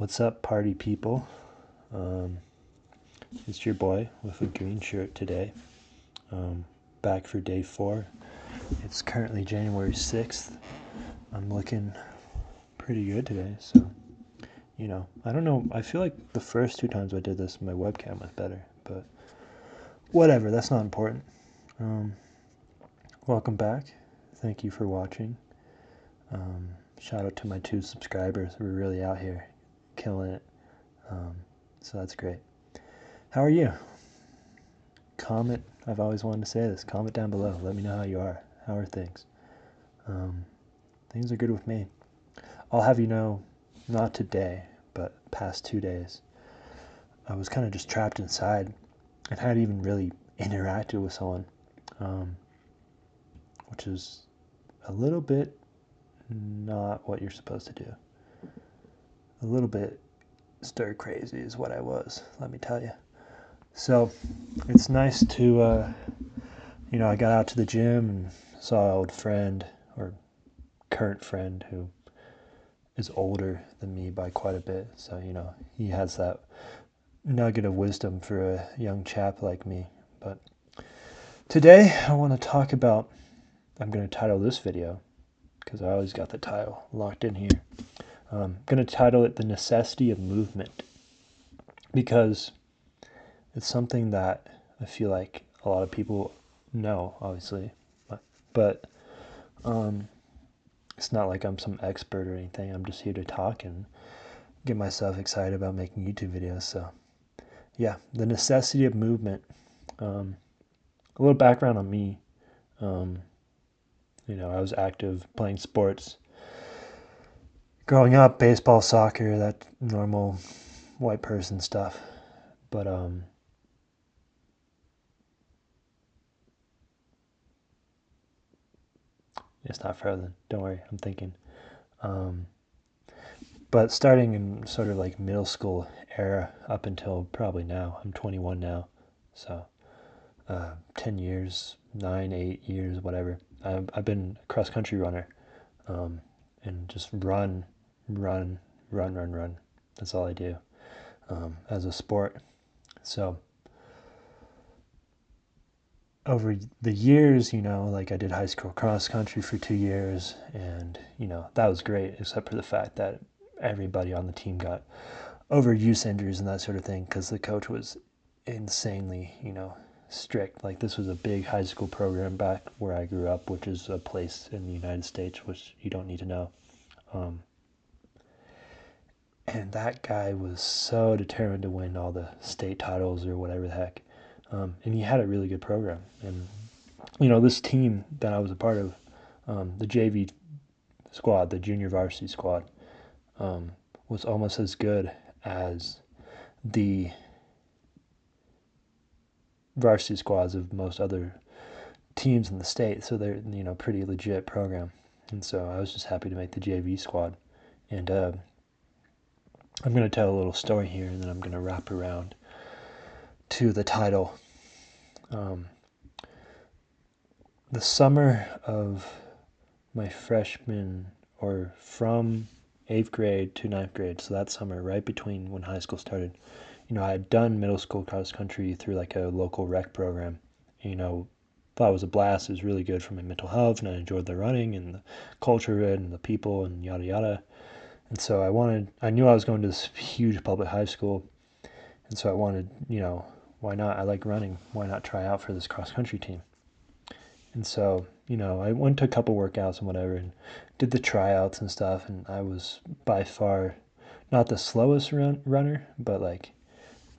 What's up, party people? It's your boy with a green shirt today. Back for day 4. It's currently January 6th. I'm looking pretty good today, so, I don't know. I feel like the first 2 times I did this, my webcam was better, but whatever, that's not important. Welcome back. Thank you for watching. Shout out to my 2 subscribers. We're really out here killing it. So that's great. How are you? Comment. I've always wanted to say this. Comment down below. Let me know how you are. How are things? Things are good with me. I'll have you know, not today, but past 2 days, I was kind of just trapped inside and hadn't even really interacted with someone, which is a little bit not what you're supposed to do. A little bit stir crazy is what I was, let me tell you. So it's nice to, I got out to the gym and saw an old friend, or current friend, who is older than me by quite a bit. So, he has that nugget of wisdom for a young chap like me. But today I want to talk about, I'm going to title this video, because I always got the title locked in here. I'm going to title it The Necessity of Movement, because it's something that I feel like a lot of people know, obviously, but it's not like I'm some expert or anything. I'm just here to talk and get myself excited about making YouTube videos. So yeah, the necessity of movement. A little background on me. I was active playing sports growing up, baseball, soccer, that normal white person stuff. But it's not frozen. Don't worry, I'm thinking. But starting in sort of like middle school era up until probably now, I'm 21 now, so 10 years, 9, 8 years, whatever. I've been a cross-country runner, and just run. That's all I do as a sport. So over the years, like I did high school cross-country for 2 years, and, that was great, except for the fact that everybody on the team got overuse injuries and that sort of thing, because the coach was insanely, strict. Like, this was a big high school program back where I grew up, which is a place in the United States which you don't need to know. And that guy was so determined to win all the state titles or whatever the heck. And he had a really good program. And, this team that I was a part of, the JV squad, the junior varsity squad, was almost as good as the varsity squads of most other teams in the state. So they're, pretty legit program. And so I was just happy to make the JV squad. And I'm going to tell a little story here, and then I'm going to wrap around to the title. The summer of my freshman, or from 8th grade to 9th grade, so that summer, right between when high school started, I had done middle school cross country through like a local rec program. Thought it was a blast. It was really good for my mental health, and I enjoyed the running and the culture of it and the people and yada yada. And so I knew I was going to this huge public high school, and so I wanted, why not? I like running. Why not try out for this cross country team? And so, I went to a couple workouts and whatever, and did the tryouts and stuff, and I was by far not the slowest runner, but like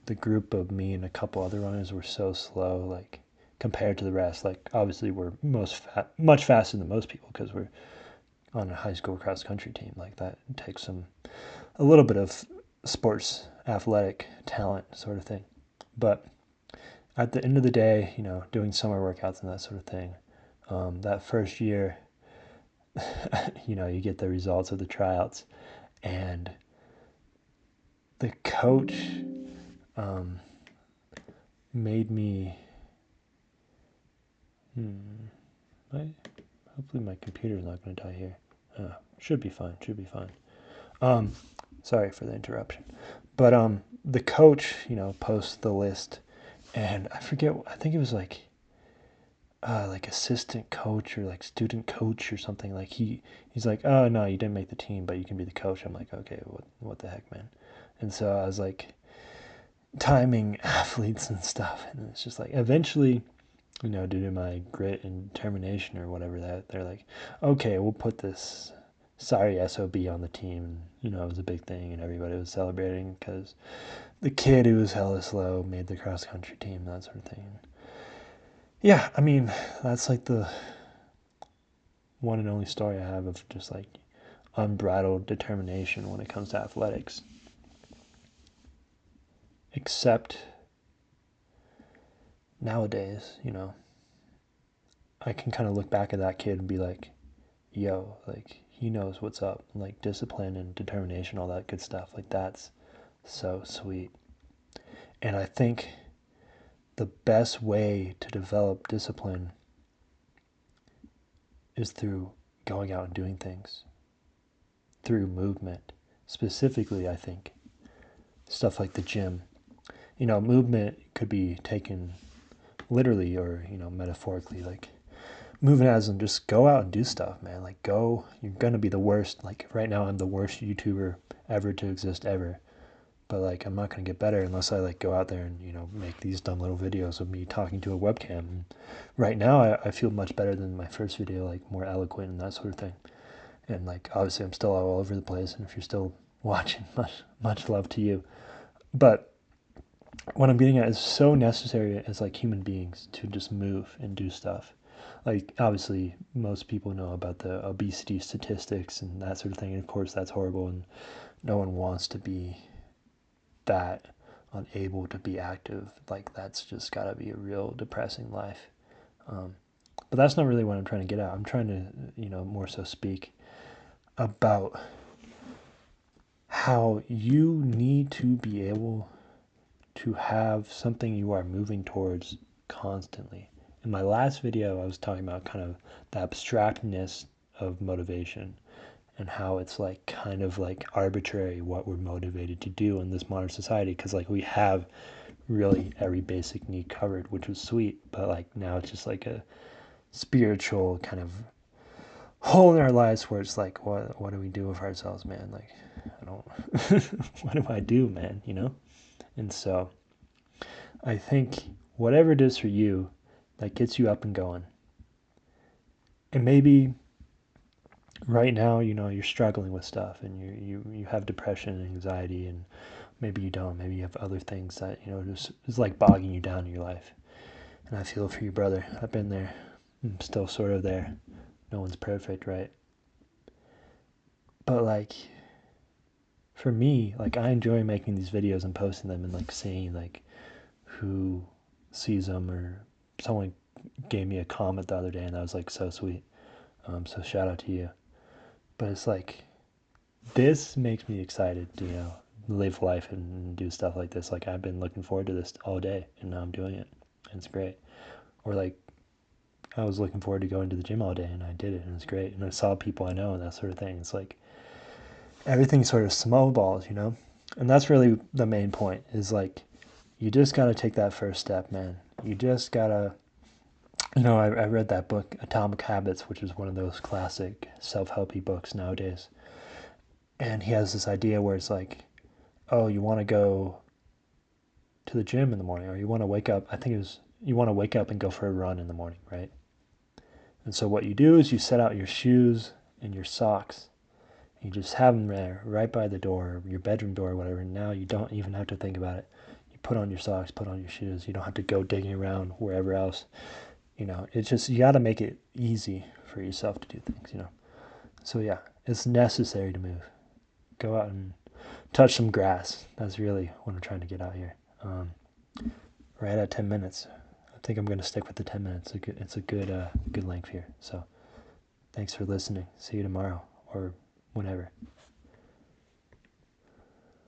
the group of me and a couple other runners were so slow, like compared to the rest. Like, obviously we're much faster than most people because we're on a high school cross country team. Like, that takes a little bit of sports athletic talent sort of thing. But at the end of the day, doing summer workouts and that sort of thing, that first year, you get the results of the tryouts, and the coach made me, hopefully my computer's not going to die here. Should be fine. Sorry for the interruption. But the coach, posts the list, and I forget. I think it was like assistant coach or like student coach or something. Like he's like, oh no, you didn't make the team, but you can be the coach. I'm like, okay, what the heck, man? And so I was like timing athletes and stuff, and it's just like eventually, due to my grit and determination or whatever, that they're like, okay, we'll put this sorry SOB on the team. And, it was a big thing, and everybody was celebrating because the kid who was hella slow made the cross country team, that sort of thing. Yeah, I mean, that's like the one and only story I have of just like unbridled determination when it comes to athletics. Except nowadays, I can kind of look back at that kid and be like, yo, like he knows what's up, like discipline and determination, all that good stuff. Like that's so sweet. And I think the best way to develop discipline is through going out and doing things, through movement. Specifically, I think stuff like the gym. Movement could be taken literally or, metaphorically. Like moving as in just go out and do stuff, man. Like go, you're going to be the worst. Like right now, I'm the worst YouTuber ever to exist ever. But like I'm not going to get better unless I like go out there and make these dumb little videos of me talking to a webcam. And right now I feel much better than my first video, like more eloquent and that sort of thing. And like obviously I'm still all over the place, and if you're still watching, much love to you. But what I'm getting at is so necessary as like human beings to just move and do stuff. Like obviously most people know about the obesity statistics and that sort of thing, and of course that's horrible, and no one wants to be that unable to be active. Like that's just got to be a real depressing life. But that's not really what I'm trying to get at. I'm trying to more so speak about how you need to be able to have something you are moving towards constantly. In my last video, I was talking about kind of the abstractness of motivation and how it's like kind of like arbitrary what we're motivated to do in this modern society, because like we have really every basic need covered, which was sweet, but like now it's just like a spiritual kind of hole in our lives where it's like what do we do with ourselves, man? Like I don't what do I do, man, And so I think whatever it is for you that gets you up and going, and maybe right now, you're struggling with stuff, and you have depression and anxiety, and maybe you don't. Maybe you have other things that, just is like bogging you down in your life. And I feel for you, brother. I've been there. I'm still sort of there. No one's perfect, right? But like, for me, like I enjoy making these videos and posting them and like seeing like who sees them, or someone gave me a comment the other day and that was like so sweet. So shout out to you. But it's like, this makes me excited to, live life and do stuff like this. Like I've been looking forward to this all day, and now I'm doing it, and it's great. Or like I was looking forward to going to the gym all day, and I did it, and it's great. And I saw people I know and that sort of thing. It's like everything sort of snowballs, And that's really the main point, is like you just got to take that first step, man. You just got to, I read that book, Atomic Habits, which is one of those classic self-helpy books nowadays. And he has this idea where it's like, oh, you want to go to the gym in the morning, or you want to wake up. I think it was, you want to wake up and go for a run in the morning, right? And so what you do is you set out your shoes and your socks. You just have them there right by the door, your bedroom door, or whatever. And now you don't even have to think about it. You put on your socks, put on your shoes. You don't have to go digging around wherever else. It's just, you got to make it easy for yourself to do things. So yeah, it's necessary to move. Go out and touch some grass. That's really what I'm trying to get out here. Right at 10 minutes. I think I'm going to stick with the 10 minutes. It's a good length here. So thanks for listening. See you tomorrow or whenever.